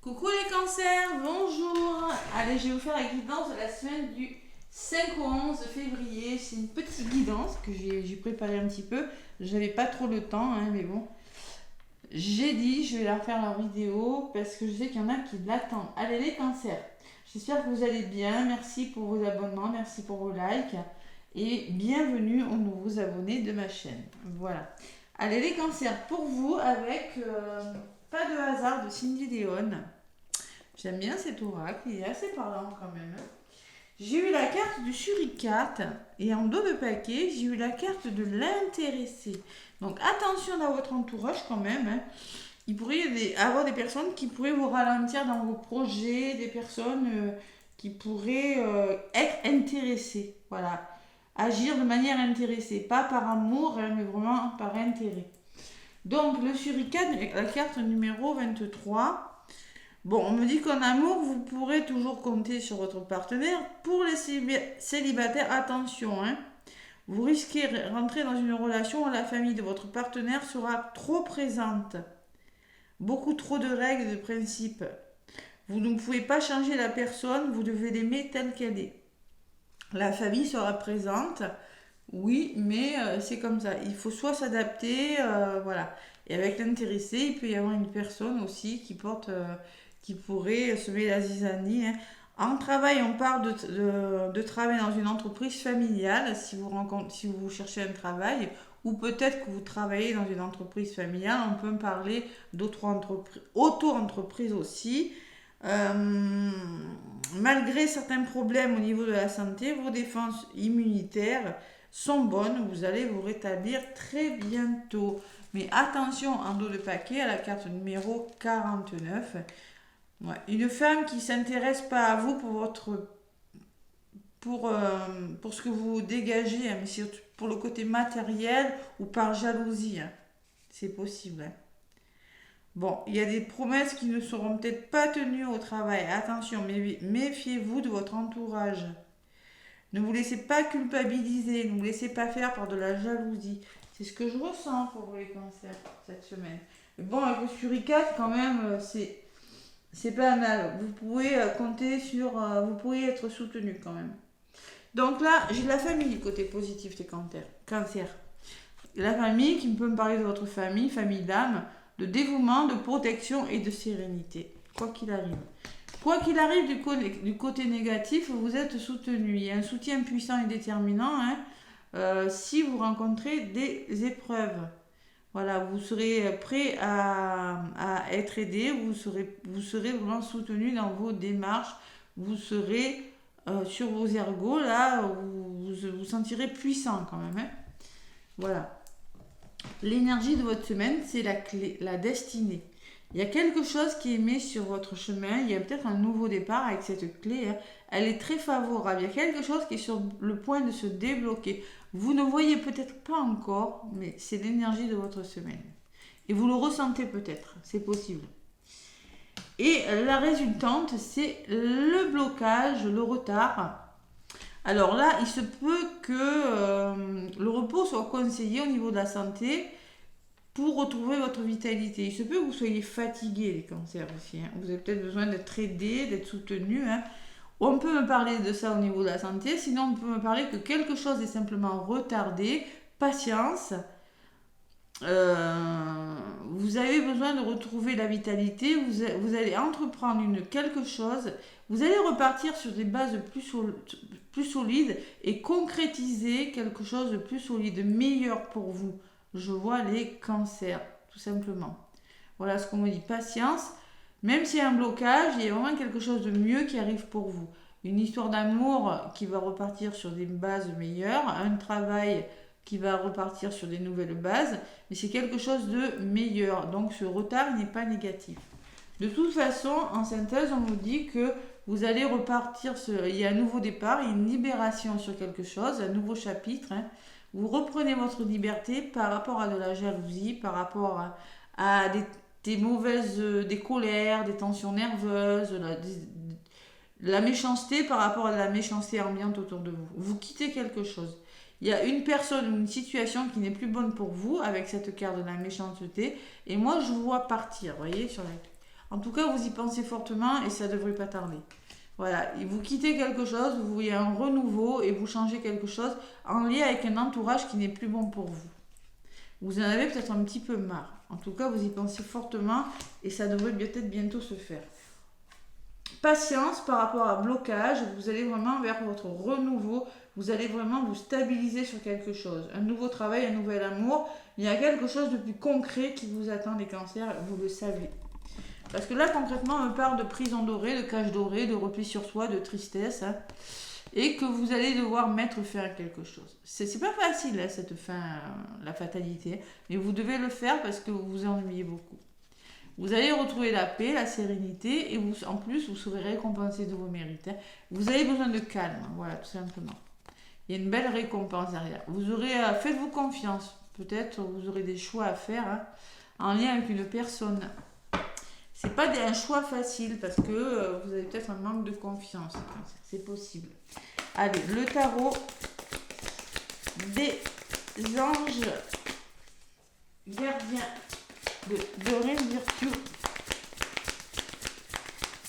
Coucou les cancers, bonjour. Allez, je vais vous faire la guidance de la semaine du 5 au 11 février. C'est une petite guidance que j'ai préparée un petit peu. J'avais pas trop le temps, mais bon. J'ai dit, je vais leur faire leur vidéo parce que je sais qu'il y en a qui l'attendent. Allez les cancers, j'espère que vous allez bien. Merci pour vos abonnements, merci pour vos likes. Et bienvenue aux nouveaux abonnés de ma chaîne. Voilà. Allez les cancers, pour vous avec... pas de hasard de Cindy Léon. J'aime bien cet oracle, il est assez parlant quand même. J'ai eu la carte du suricate et en dos de paquet, j'ai eu la carte de l'intéressé. Donc attention dans votre entourage quand même. Il pourrait y avoir des personnes qui pourraient vous ralentir dans vos projets, des personnes qui pourraient être intéressées. Voilà. Agir de manière intéressée, pas par amour, mais vraiment par intérêt. Donc, le suricate, la carte numéro 23. Bon, on me dit qu'en amour, vous pourrez toujours compter sur votre partenaire. Pour les célibataires, attention, vous risquez de rentrer dans une relation où la famille de votre partenaire sera trop présente. Beaucoup trop de règles et de principes. Vous ne pouvez pas changer la personne, vous devez l'aimer telle qu'elle est. La famille sera présente. Oui, mais c'est comme ça. Il faut soit s'adapter, voilà. Et avec l'intéressé, il peut y avoir une personne aussi qui pourrait semer la zizanie. En travail, on parle de travail dans une entreprise familiale, si vous cherchez un travail, ou peut-être que vous travaillez dans une entreprise familiale. On peut parler auto-entreprise aussi. Malgré certains problèmes au niveau de la santé, vos défenses immunitaires sont bonnes, vous allez vous rétablir très bientôt. Mais attention, en dos de paquet, à la carte numéro 49. Ouais. Une femme qui ne s'intéresse pas à vous pour ce que vous dégagez, mais surtout pour le côté matériel ou par jalousie. C'est possible. Bon, il y a des promesses qui ne seront peut-être pas tenues au travail. Attention, méfiez-vous de votre entourage. Ne vous laissez pas culpabiliser, ne vous laissez pas faire par de la jalousie. C'est ce que je ressens pour vous les cancers cette semaine. Mais bon, avec le suricate, quand même, c'est pas mal. Vous pouvez compter sur... vous pourriez être soutenu quand même. Donc là, j'ai la famille du côté positif des cancers. La famille qui peut me parler de votre famille d'âme, de dévouement, de protection et de sérénité. Quoi qu'il arrive. Quoi qu'il arrive du côté négatif, vous êtes soutenu. Il y a un soutien puissant et déterminant si vous rencontrez des épreuves. Voilà, vous serez prêt à être aidé, vous serez vraiment soutenu dans vos démarches, vous serez sur vos ergots, là, vous vous sentirez puissant quand même. Voilà. L'énergie de votre semaine, c'est la clé, la destinée. Il y a quelque chose qui est mis sur votre chemin, il y a peut-être un nouveau départ avec cette clé, elle est très favorable, il y a quelque chose qui est sur le point de se débloquer. Vous ne voyez peut-être pas encore, mais c'est l'énergie de votre semaine. Et vous le ressentez peut-être, c'est possible. Et la résultante, c'est le blocage, le retard. Alors là, il se peut que le repos soit conseillé au niveau de la santé, pour retrouver votre vitalité. Il se peut que vous soyez fatigué, les cancers aussi. Vous avez peut-être besoin d'être aidé, d'être soutenu. On peut me parler de ça au niveau de la santé. Sinon, on peut me parler que quelque chose est simplement retardé. Patience. Vous avez besoin de retrouver la vitalité. Vous allez entreprendre quelque chose. Vous allez repartir sur des bases plus solides et concrétiser quelque chose de plus solide, meilleur pour vous. Je vois les cancers, tout simplement. Voilà ce qu'on me dit. Patience. Même s'il y a un blocage, il y a vraiment quelque chose de mieux qui arrive pour vous. Une histoire d'amour qui va repartir sur des bases meilleures. Un travail qui va repartir sur des nouvelles bases. Mais c'est quelque chose de meilleur. Donc ce retard n'est pas négatif. De toute façon, en synthèse, on vous dit que vous allez repartir. Il y a un nouveau départ, une libération sur quelque chose, un nouveau chapitre. Vous reprenez votre liberté par rapport à de la jalousie, par rapport à des colères, des tensions nerveuses, la méchanceté par rapport à la méchanceté ambiante autour de vous. Vous quittez quelque chose. Il y a une personne ou une situation qui n'est plus bonne pour vous avec cette carte de la méchanceté. Et moi, je vous vois partir, vous voyez, En tout cas, vous y pensez fortement et ça ne devrait pas tarder. Voilà, et vous quittez quelque chose, vous voyez un renouveau et vous changez quelque chose en lien avec un entourage qui n'est plus bon pour vous. Vous en avez peut-être un petit peu marre. En tout cas, vous y pensez fortement et ça devrait peut-être bientôt se faire. Patience par rapport à blocage, vous allez vraiment vers votre renouveau, vous allez vraiment vous stabiliser sur quelque chose. Un nouveau travail, un nouvel amour, il y a quelque chose de plus concret qui vous attend les cancers, vous le savez. Parce que là, concrètement, on me parle de prison dorée, de cage dorée, de repli sur soi, de tristesse, hein, et que vous allez devoir mettre fin à quelque chose. C'est pas facile, hein, cette fin, la fatalité, mais vous devez le faire parce que vous vous ennuyez beaucoup. Vous allez retrouver la paix, la sérénité, et vous, en plus, vous serez récompensé de vos mérites. Hein. Vous avez besoin de calme, voilà, tout simplement. Il y a une belle récompense derrière. Vous aurez, faites-vous confiance. Peut-être vous aurez des choix à faire, hein, en lien avec une personne. C'est pas un choix facile parce que vous avez peut-être un manque de confiance. C'est possible. Allez, le tarot des anges gardiens de Reine Virtue.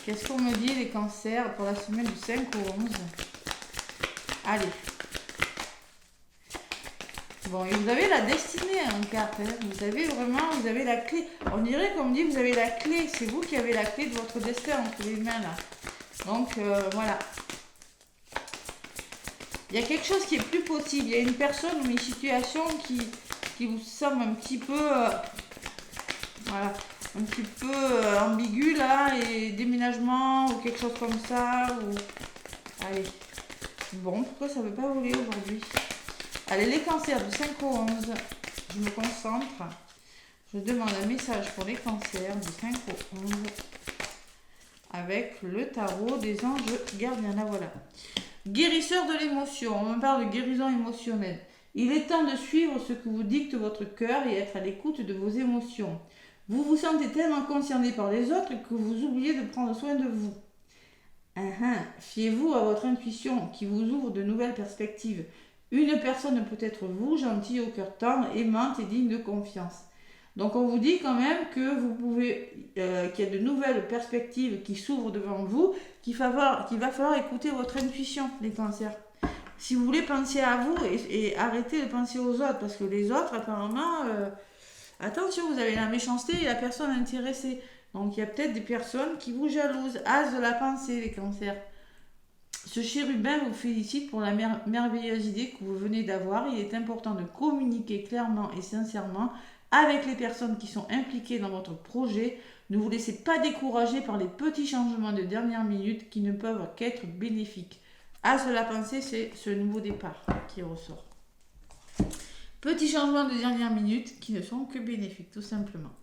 Qu'est-ce qu'on me dit les cancers pour la semaine du 5 au 11? Allez. Bon, et vous avez la destinée en carte. Hein. Vous avez vraiment, vous avez la clé. On dirait qu'on me dit, vous avez la clé. C'est vous qui avez la clé de votre destin entre les mains là. Donc, voilà. Il y a quelque chose qui est plus possible. Il y a une personne ou une situation qui vous semble un petit peu... voilà. Un petit peu ambigu là. Et déménagement ou quelque chose comme ça. Ou... Allez. Bon, pourquoi ça ne veut pas voler aujourd'hui? Allez, les cancers du 5 au 11, je me concentre. Je demande un message pour les cancers du 5 au 11 avec le tarot des anges gardiens. Là, voilà. Guérisseur de l'émotion. On me parle de guérison émotionnelle. Il est temps de suivre ce que vous dicte votre cœur et être à l'écoute de vos émotions. Vous vous sentez tellement concerné par les autres que vous oubliez de prendre soin de vous. Fiez-vous à votre intuition qui vous ouvre de nouvelles perspectives. Une personne peut être vous, gentille, au cœur tendre, aimante et digne de confiance. Donc on vous dit quand même que vous pouvez, qu'il y a de nouvelles perspectives qui s'ouvrent devant vous, qu'il va falloir écouter votre intuition, les cancers. Si vous voulez, penser à vous et arrêtez de penser aux autres, parce que les autres, apparemment, attention, vous avez la méchanceté et la personne intéressée. Donc il y a peut-être des personnes qui vous jalousent. As de la pensée, les cancers. Ce chérubin vous félicite pour la merveilleuse idée que vous venez d'avoir. Il est important de communiquer clairement et sincèrement avec les personnes qui sont impliquées dans votre projet. Ne vous laissez pas décourager par les petits changements de dernière minute qui ne peuvent qu'être bénéfiques. As de la pensée, c'est ce nouveau départ qui ressort. Petits changements de dernière minute qui ne sont que bénéfiques, tout simplement.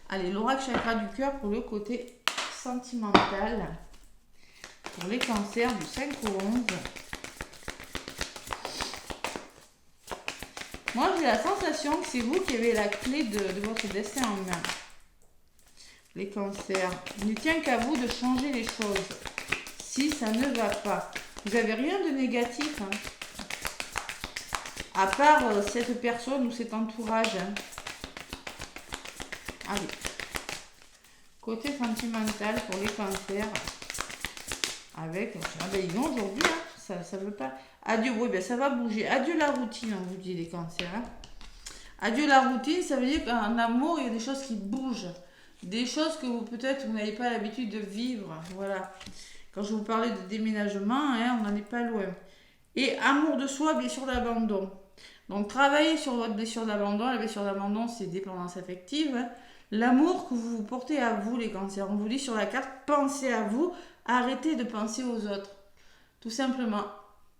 Allez, l'oracle chakra du cœur pour le côté sentimental. Pour les cancers du 5 au 11. Moi, j'ai la sensation que c'est vous qui avez la clé de votre destin en main. Les cancers. Il ne tient qu'à vous de changer les choses. Si ça ne va pas. Vous n'avez rien de négatif. Hein. À part cette personne ou cet entourage. Hein. Allez. Côté sentimental pour les cancers. Avec, ils vont aujourd'hui, hein, ça veut pas. Adieu, oui, ben ça va bouger. Adieu la routine, on vous dit les cancers. Hein. Adieu la routine, ça veut dire qu'en amour, il y a des choses qui bougent. Des choses que vous peut-être vous n'avez pas l'habitude de vivre. Voilà. Quand je vous parlais de déménagement, hein, on n'en est pas loin. Et amour de soi, blessure d'abandon. Donc travaillez sur votre blessure d'abandon. La blessure d'abandon, c'est dépendance affective. Hein. L'amour que vous portez à vous, les cancers. On vous dit sur la carte, pensez à vous. Arrêtez de penser aux autres. Tout simplement.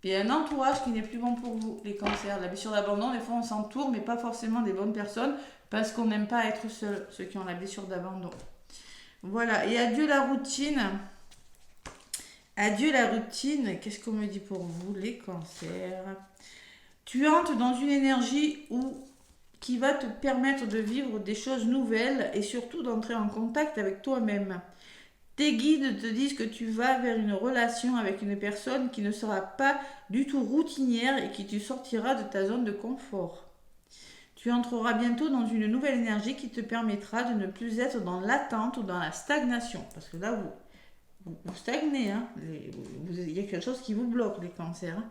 Il y a un entourage qui n'est plus bon pour vous, les cancers. La blessure d'abandon, des fois on s'entoure, mais pas forcément des bonnes personnes, parce qu'on n'aime pas être seul, ceux qui ont la blessure d'abandon. Voilà, et adieu la routine. Adieu la routine. Qu'est-ce qu'on me dit pour vous, les cancers? Tu entres dans une énergie qui va te permettre de vivre des choses nouvelles et surtout d'entrer en contact avec toi-même. Tes guides te disent que tu vas vers une relation avec une personne qui ne sera pas du tout routinière et qui te sortira de ta zone de confort. Tu entreras bientôt dans une nouvelle énergie qui te permettra de ne plus être dans l'attente ou dans la stagnation. Parce que là, vous stagnez. Hein. Il y a quelque chose qui vous bloque, les cancers. Hein.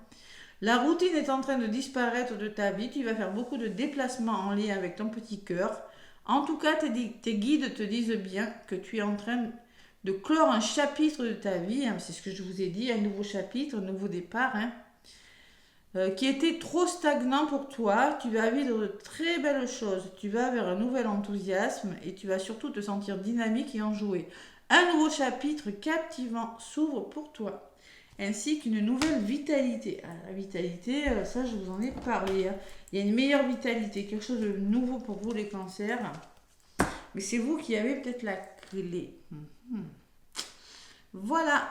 La routine est en train de disparaître de ta vie. Tu vas faire beaucoup de déplacements en lien avec ton petit cœur. En tout cas, tes guides te disent bien que tu es en train de clore un chapitre de ta vie. Hein. C'est ce que je vous ai dit, un nouveau chapitre, un nouveau départ. Hein. Qui était trop stagnant pour toi. Tu vas vivre de très belles choses. Tu vas vers un nouvel enthousiasme et tu vas surtout te sentir dynamique et enjoué. Un nouveau chapitre captivant s'ouvre pour toi, ainsi qu'une nouvelle vitalité. Ah, la vitalité, ça je vous en ai parlé. Hein. Il y a une meilleure vitalité, quelque chose de nouveau pour vous les cancers. Mais c'est vous qui avez peut-être la clé. Voilà.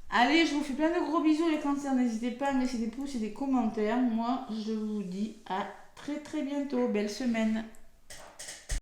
Allez, je vous fais plein de gros bisous les cancers. N'hésitez pas à me laisser des pouces et des commentaires. Moi, je vous dis à très très bientôt. Belle semaine.